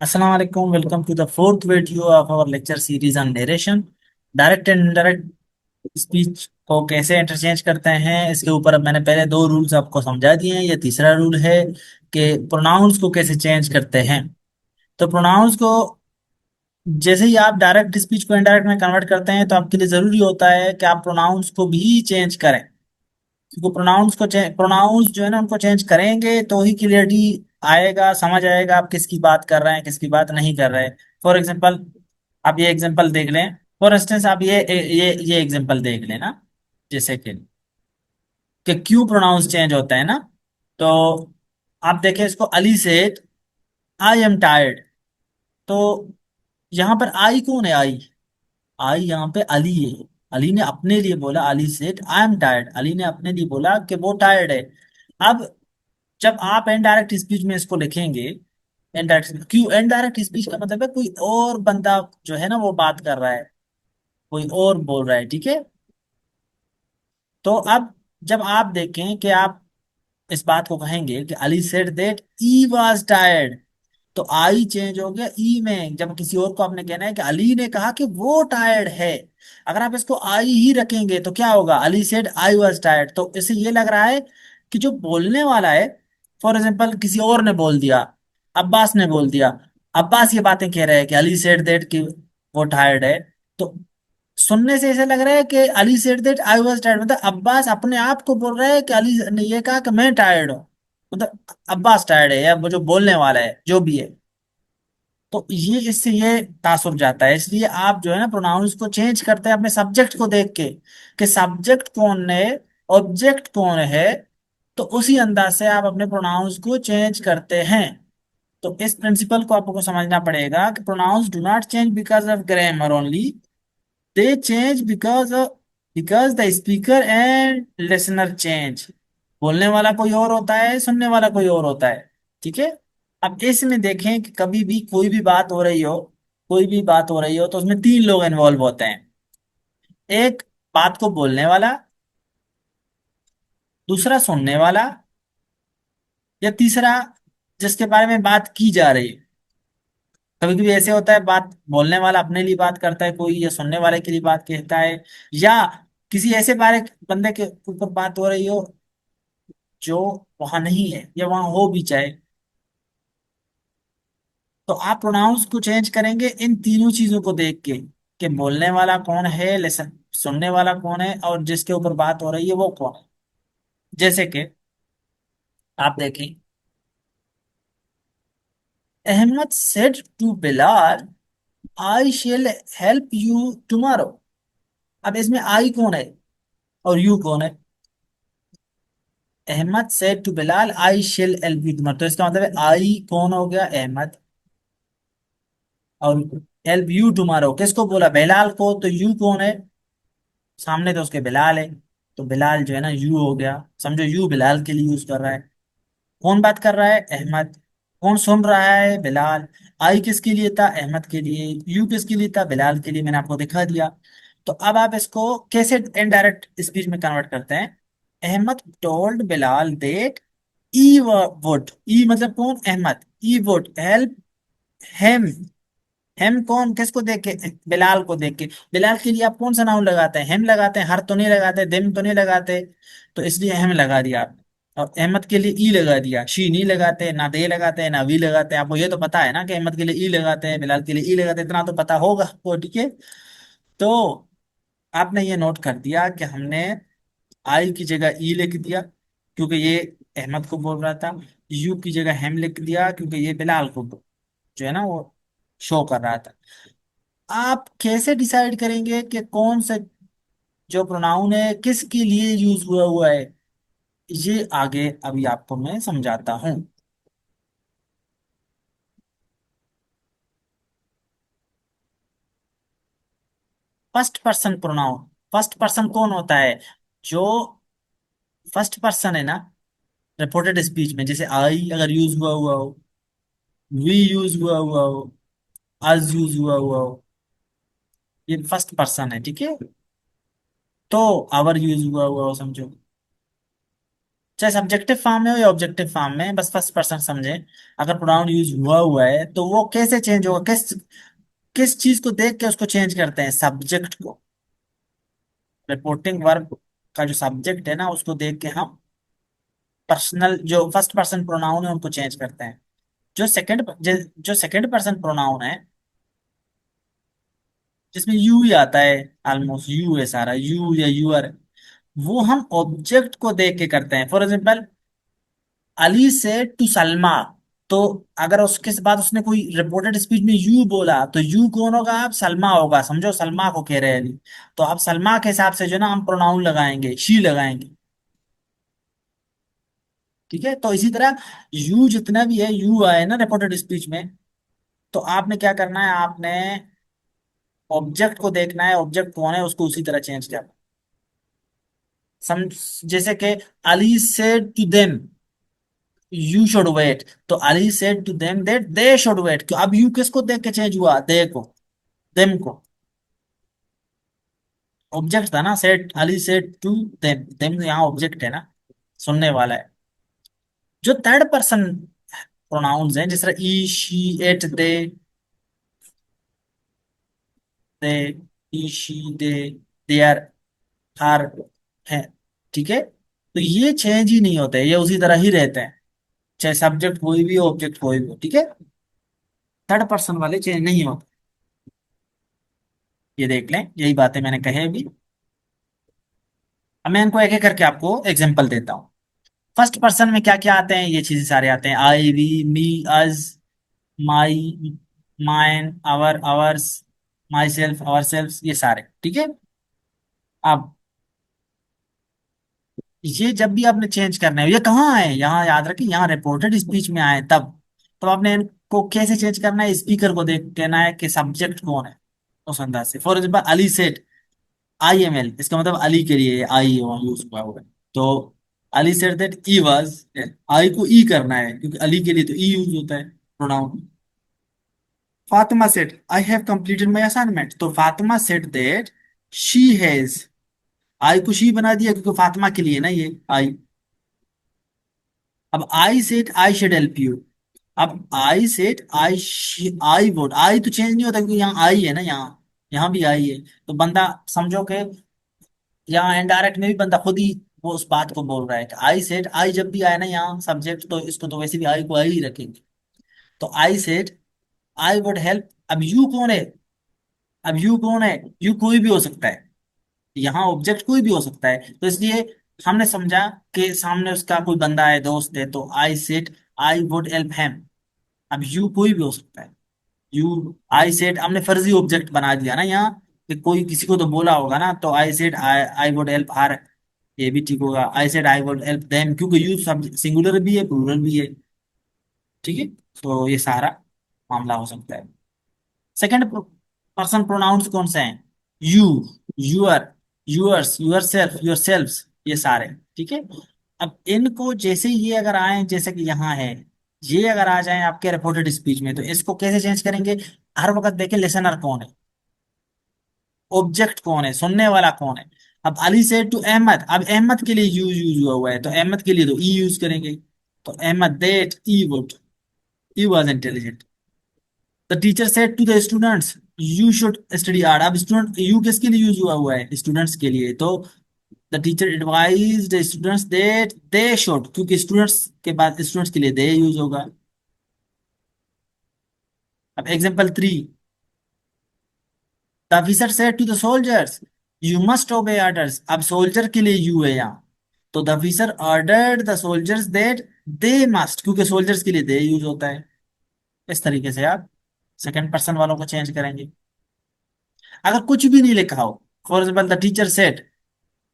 अस्सलाम वालेकुम। Welcome to the fourth video of our lecture series on narration. Direct and indirect speech को कैसे interchange करते हैं, इसके ऊपर अब मैंने पहले दो रूल्स आपको समझा दिए हैं। ये तीसरा रूल है कि प्रोनाउंस को कैसे चेंज करते हैं। तो प्रोनाउंस को जैसे ही आप डायरेक्ट स्पीच को इनडायरेक्ट में कन्वर्ट करते हैं तो आपके लिए जरूरी होता है कि आप प्रोनाउंस को भी चेंज करें, क्योंकि प्रोनाउंस जो है ना उनको चेंज करेंगे तो ही क्लियरिटी आएगा, समझ आएगा आप किसकी बात कर रहे हैं किसकी बात नहीं कर रहे हैं। फॉर एग्जांपल, आप ये एग्जांपल देख लें। फॉर इंस्टेंस आप ये एग्जांपल देख लें ना, जैसे कि क्यों प्रोनाउंस चेंज होता है ना। तो आप देखें इसको, Ali said I am tired. तो यहाँ पर आई कौन है? आई, आई यहाँ पे अली है। अली ने अपने लिए बोला, Ali said I am tired. Ali ने अपने लिए बोला कि वो टायर्ड है। अब जब आप इनडायरेक्ट स्पीच में इसको लिखेंगे, इनडायरेक्ट क्यों, इनडायरेक्ट स्पीच का मतलब है कोई और बंदा जो है ना वो बात कर रहा है, कोई और बोल रहा है, ठीक है। तो अब जब आप देखें कि आप इस बात को कहेंगे कि Ali said that he was tired, तो आई चेंज हो गया ई में। जब किसी और को आपने कहना है कि अली ने कहा कि वो टायर्ड है, अगर आप इसको आई ही रखेंगे तो क्या होगा? Ali said I was tired. तो इससे ये लग रहा है कि जो बोलने वाला है, फॉर एग्जाम्पल किसी और ने बोल दिया, अब्बास ने बोल दिया, अब्बास ये बातें कह रहे हैं कि अली सेड दैट कि वो टायर्ड है। तो सुनने से ऐसा लग रहा है कि Ali said that I was tired, मतलब अब्बास अपने आप को बोल रहा है कि अली ने ये कहा कि मैं टायर्ड हूँ। मतलब अब्बास टायर्ड है, या वो जो बोलने वाला है जो भी है। तो ये इससे ये तासुर जाता है। इसलिए आप जो है ना प्रोनाउंस को चेंज करते हैं अपने सब्जेक्ट को देख के, कि सब्जेक्ट कौन है, ऑब्जेक्ट कौन है। तो उसी अंदाज से आप अपने प्रोनाउंस को चेंज करते हैं। तो इस प्रिंसिपल को आपको समझना पड़ेगा कि pronouns do not change because of grammar only, they change because the speaker and listener change. बोलने वाला कोई और होता है, सुनने वाला कोई और होता है, ठीक है। अब इसमें देखें कि कभी भी कोई भी बात हो रही हो, कोई भी बात हो रही हो तो उसमें तीन लोग इन्वॉल्व होते हैं। एक, बात को बोलने वाला, दूसरा सुनने वाला, या तीसरा जिसके बारे में बात की जा रही है। कभी कभी ऐसे होता है बात बोलने वाला अपने लिए बात करता है कोई, या सुनने वाले के लिए बात कहता है, या किसी ऐसे बारे बंदे के ऊपर बात हो रही हो जो वहां नहीं है या वहां हो भी चाहे। तो आप प्रोनाउंस को चेंज करेंगे इन तीनों चीजों को देख के, कि बोलने वाला कौन है, लेसन सुनने वाला कौन है, और जिसके ऊपर बात हो रही है वो कौन है। जैसे कि आप देखें, Ahmad said to Bilal I shall help you tomorrow. अब इसमें आई कौन है और यू कौन है? Ahmad said to Bilal I shall help you tomorrow, तो इसका मतलब है आई कौन हो गया? अहमद। और हेल्प यू टुमारो किसको बोला? बिलाल को। तो यू कौन है? सामने तो उसके बिलाल है, तो बिलाल जो है ना यू हो गया। समझो यू बिलाल के लिए यूज कर रहा है। कौन बात कर रहा है? अहमद। कौन सुन रहा है? बिलाल। आई किसके लिए था? अहमद के लिए। यू किसके लिए था? बिलाल के लिए। मैंने आपको दिखा दिया। तो अब आप इसको कैसे इनडायरेक्ट स्पीच में कन्वर्ट करते हैं? Ahmed told Bilal that he would, he मतलब कौन? Ahmed. He would help him. Him कौन, किसको देख के? बिलाल को देख के। बिलाल के लिए आप कौन सा नाउन लगाते हैं? हेम लगाते हैं, हर तो नहीं लगाते, दिम तो नहीं लगाते। तो इसलिए हेम लगा दिया आपने। और अहमद के लिए ई लगा दिया, शी नहीं लगाते, ना दे लगाते हैं, ना वी लगाते हैं। आपको ये तो पता है ना कि अहमद के लिए ई लगाते हैं, बिलाल के लिए ई लगाते हैं, इतना तो पता होगा आपको, ठीक है। तो आपने ये नोट कर दिया कि हमने आई की जगह ई लिख दिया क्योंकि ये अहमद को बोल रहा था। यू की जगह हेम लिख दिया क्योंकि ये बिलाल को जो है ना वो शो कर रहा था। आप कैसे डिसाइड करेंगे कि कौन सा जो प्रोनाउन है किसके लिए यूज हुआ हुआ है? ये आगे अभी आपको मैं समझाता हूं। First person pronoun, first person कौन होता है? जो फर्स्ट पर्सन है ना रिपोर्टेड स्पीच में, जैसे आई अगर यूज हुआ हुआ हो, वी यूज हुआ हुआ हो, अस यूज हुआ हुआ हो, ये फर्स्ट पर्सन है, ठीक है। तो आवर यूज हुआ हुआ हो, समझो। चाहे सब्जेक्टिव फॉर्म में हो या ऑब्जेक्टिव फॉर्म में, बस फर्स्ट पर्सन समझे। अगर प्रोनाउन यूज हुआ हुआ है तो वो कैसे चेंज होगा, किस किस चीज को देख के उसको चेंज करते हैं, सब्जेक्ट को। रिपोर्टिंग वर्ब का जो सब्जेक्ट है ना, उसको देख के हम पर्सनल जो फर्स्ट पर्सन प्रोनाउन है उनको चेंज करते हैं। जो सेकंड पर्सन प्रोनाउन है, जिसमें यू ही आता है, ऑलमोस्ट यू है, सारा यू या यूर, वो हम ऑब्जेक्ट को देख के करते हैं। फॉर एग्जाम्पल, अली से टू सलमा, तो अगर उसके बाद उसने कोई रिपोर्टेड स्पीच में यू बोला तो यू कौन होगा, आप सलमा होगा, समझो सलमा को कह रहे हैं अली। तो आप सलमा के हिसाब से जो ना हम प्रोनाउन लगाएंगे, शी लगाएंगे। ठीक है, तो इसी तरह यू जितना भी है, यू आए ना रिपोर्टेड स्पीच में, तो आपने क्या करना है, आपने ऑब्जेक्ट को देखना है, ऑब्जेक्ट कौन है उसको उसी तरह चेंज करना। सम जैसे कि Ali said to them you should wait, तो Ali said to them that they should wait, अब यू किसको देख के चेंज हुआ, दे को, देम को। ऑब्जेक्ट था ना, said, Ali said to them, them यहाँ ऑब्जेक्ट है ना, सुनने वाला है। जो थर्ड पर्सन प्रोनाउंस हैं, जिस तरह he she it they he she they are her है, ठीक है, तो ये चेंज ही नहीं होते, ये उसी तरह ही रहते हैं, चाहे सब्जेक्ट कोई भी हो ऑब्जेक्ट कोई भी हो, ठीक है। थर्ड पर्सन वाले चेंज नहीं होते। ये देख लें, यही बातें मैंने कहे अभी। अब मैं इनको एक एक करके आपको एग्जांपल देता हूँ। फर्स्ट पर्सन में क्या क्या आते हैं, ये चीजें सारे आते हैं, I we me us my mine our ours myself ourself, ये सारे, ठीक है। अब ये जब भी आपने चेंज करना है, ये कहाँ आए, यहाँ याद रखिए, यहाँ रिपोर्टेड स्पीच में आए तब। तो आपने इनको कैसे चेंज करना है, स्पीकर को देख कहना है कि सब्जेक्ट कौन है, उस अंदाज से। For example, Ali said I am L, इसका मतलब अली के लिए आई यूज हुआ हुआ है। तो Ali said that he was, I को ई करना है क्योंकि अली के लिए तो ई यूज होता है pronoun. Fatima said I have completed my assignment, तो Fatima said that she has, I को शी बना दिया क्योंकि फातिमा के लिए ना ये आई। अब I said I should help you, अब आई सेड आई वुड, आई तो चेंज नहीं होता क्योंकि यहाँ आई है ना, यहाँ भी आई है। तो बंदा समझो कि यहाँ इनडायरेक्ट में भी बंदा खुद ही वो उस बात को बोल रहा है कि आई सेड, आई जब भी आए ना यहाँ सब्जेक्ट, तो इसको तो वैसे भी आई को आई ही रखेंगे। तो I said I would help, अब यू कौन है, अब यू कौन है, यू कोई भी हो सकता है, यहाँ ऑब्जेक्ट कोई भी हो सकता है, तो इसलिए हमने समझा कि सामने उसका कोई बंदा है, दोस्त है, तो I said I would help him. अब यू कोई भी हो सकता है, यू आई सेड हमने फर्जी ऑब्जेक्ट बना दिया ना यहाँ, कि कोई किसी को तो बोला होगा ना, तो I said I would help her, ये भी ठीक होगा। I said I would help them, क्योंकि यू सब सिंगुलर भी है प्लूरल भी है, ठीक है। तो ये सारा मामला हो सकता है। सेकंड पर्सन प्रोनाउंस कौन से हैं, you, your, yours, yourself, yourselves, ये सारे, ठीक है। अब इनको जैसे ये अगर आए, जैसे कि यहाँ है, ये अगर आ जाए आपके रिपोर्टेड स्पीच में, तो इसको कैसे चेंज करेंगे। हर वक्त देखें लिसनर कौन है, ऑब्जेक्ट कौन है, सुनने वाला कौन है। अब अली सेड टू अहमद, अब अहमद के लिए यूज हुआ हुआ है, तो अहमद के लिए तो ई यूज करेंगे। तो Ahmad that he would, he was intelligent. The teacher said to the students you should study hard, अब स्टूडेंट यू किसके लिए यूज हुआ हुआ है, स्टूडेंट्स के लिए, तो the teacher advise the students that they should, क्योंकि स्टूडेंट्स के बाद स्टूडेंट्स के लिए दे यूज होगा। अब example 3, the officer said to the soldiers you must obey orders, अब सोल्जर के लिए यू है यहाँ, तो the officer ordered the soldiers that they must, क्योंकि सोल्जर्स के लिए दे यूज होता है। इस तरीके से आप सेकंड पर्सन वालों को चेंज करेंगे। अगर कुछ भी नहीं लिखा हो, for example the teacher said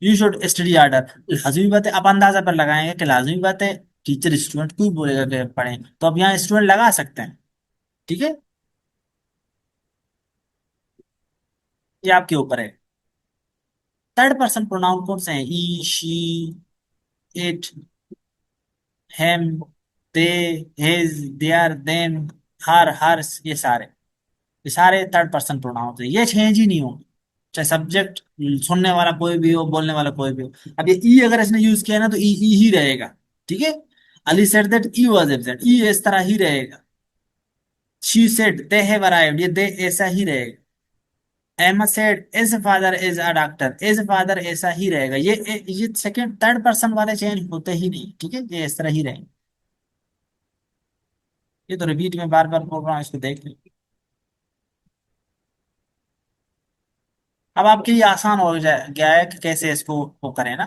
you should study harder, लाजमी बात है, आप अंदाजा पर लगाएंगे कि लाजमी बात है टीचर स्टूडेंट को ही बोलेगा कि पढ़ें, तो अब यहाँ स्टूडेंट लगा सकते हैं, ठीक है। ये आपके ऊपर है। थर्ड पर्सन प्रोनाउन कौन से हैं, he she it him they his their them her hers, ये सारे थर्ड पर्सन प्रोनाउन है, ये चेंज ही नहीं होंगे। चाहे सब्जेक्ट सुनने वाला कोई भी हो, बोलने वाला कोई भी हो। अब ये ई अगर इसने यूज किया ना तो ई ई ही रहेगा। ठीक है। Ali said that he was absent, he इस तरह ही रहेगा। She said they have arrived, ये दे ऐसा ही रहेगा। Emma said his father is a doctor, his father ऐसा ही रहेगा। ये सेकंड थर्ड पर्सन वाले चेंज होते ही नहीं। ठीक है, ये इस तरह ही रहेंगे। ये तो रिपीट में बार बार बोल रहा हूँ, इसको देख लो। अब आपके लिए आसान हो जाए गया है कि कैसे इसको वो करें ना।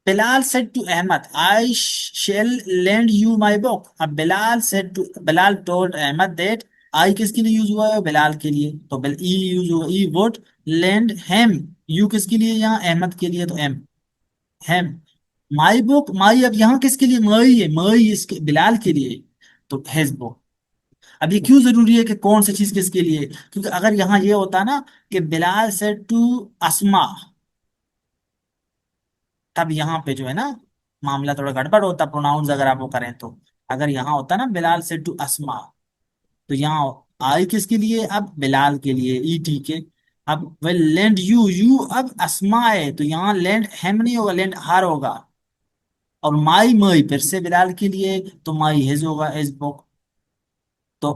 Bilal said to Ahmad I shall lend you my book. अब Bilal said to, Bilal told Ahmad that, I किसके लिए यूज हुआ है? बिलाल के लिए, तो बिल ई यूज हुआ, ई वुड लेंड हेम। यू किसके लिए यहाँ? अहमद के लिए, तो एम हेम माई बुक। माई अब यहाँ किसके लिए? मई है, मई इसके बिलाल के लिए, तो हिज बुक। अब ये क्यों जरूरी है कि कौन सी चीज किसके लिए? क्योंकि अगर यहाँ ये होता ना कि बिलाल सेड टू अस्मा, तब यहाँ पे जो है ना मामला थोड़ा गड़बड़ होता, प्रोनाउंस अगर आप वो करें तो। अगर यहाँ होता ना बिलाल सेड टू अस्मा, तो यहाँ आई किसके लिए? अब बिलाल के लिए, ई ठीक है। अब वेल लेंड यू, यू अब अस्मा है, तो यहाँ लेंड हेम नहीं होगा, लेंड हार होगा। और माई, मई फिर से बिलाल के लिए, तो माई हिज होगा, इज बुक। तो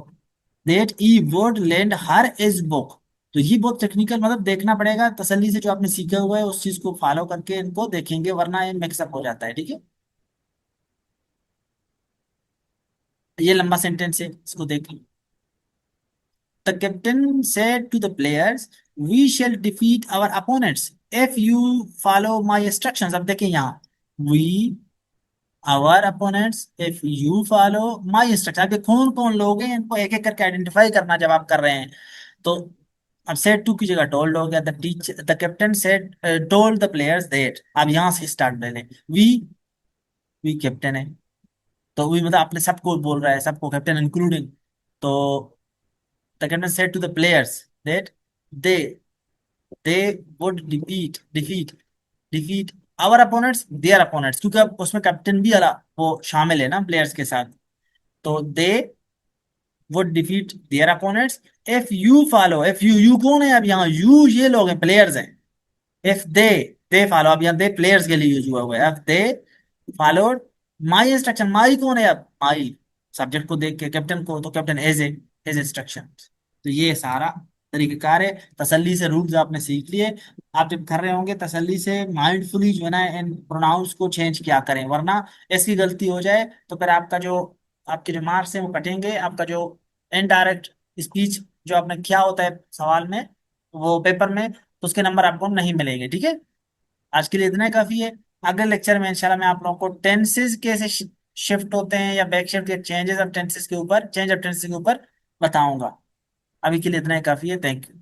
that he would lend her his book. तो ये बहुत टेक्निकल, मतलब देखना पड़ेगा तसल्ली से, जो आपने सीखा हुआ है उस चीज को फॉलो करके इनको देखेंगे, वरना ये मिक्सअप हो जाता है। ठीक है। ये लंबा सेंटेंस है, इसको देख लो। The captain said to the players, we shall defeat our opponents if you follow my instructions. अब देखें यहाँ, we our opponents if you follow my instruction. अब ये कौन कौन लोग हैं, इनको एक एक करके आइडेंटिफाई करना जब आप कर रहे हैं। तो अब सेड टू की जगह टोल्ड हो गया। The teacher, the captain said told the players that. अब यहाँ से स्टार्ट पहले, वी, वी कैप्टन है, तो वी मतलब अपने सबको बोल रहा है, सबको, कैप्टन इंक्लूडिंग। तो the captain said to the players that they they would defeat defeat defeat our opponents their opponents, क्योंकि अब उसमें कैप्टन भी अला वो शामिल है ना प्लेयर्स के साथ। तो they would defeat their opponents if you follow. If you, you कौन है? अब यहाँ यू ये लोग हैं, प्लेयर्स हैं। इफ दे फॉलो, अब यहाँ दे प्लेयर्स के लिए यूज हुआ है। अब दे फॉलोड माई इंस्ट्रक्शन, माई कौन है? अब माई सब्जेक्ट को देख के कैप्टन को, तो captain as a, as instruction. तो ये सारा तरीकेकार है। तसल्ली से रूल्स आपने सीख लिए। आप जब कर रहे होंगे तसल्ली से माइंडफुली जो है ना इन प्रोनाउंस को चेंज किया करें, वरना ऐसी गलती हो जाए तो फिर आपका जो, आपके जो मार्क्स हैं वो कटेंगे। आपका जो इनडायरेक्ट स्पीच जो आपने किया होता है सवाल में, वो पेपर में, तो उसके नंबर आपको नहीं मिलेंगे। ठीक है। आज के लिए इतना ही काफी है। अगले लेक्चर में इंशाल्लाह मैं आप लोगों को टेंसेस कैसे शिफ्ट होते हैं या बैक शिफ्ट या चेंजेस ऑफ टेंसेस के ऊपर, चेंज ऑफ टेंसेस के ऊपर बताऊंगा। अभी के लिए इतना ही काफी है। Thank you.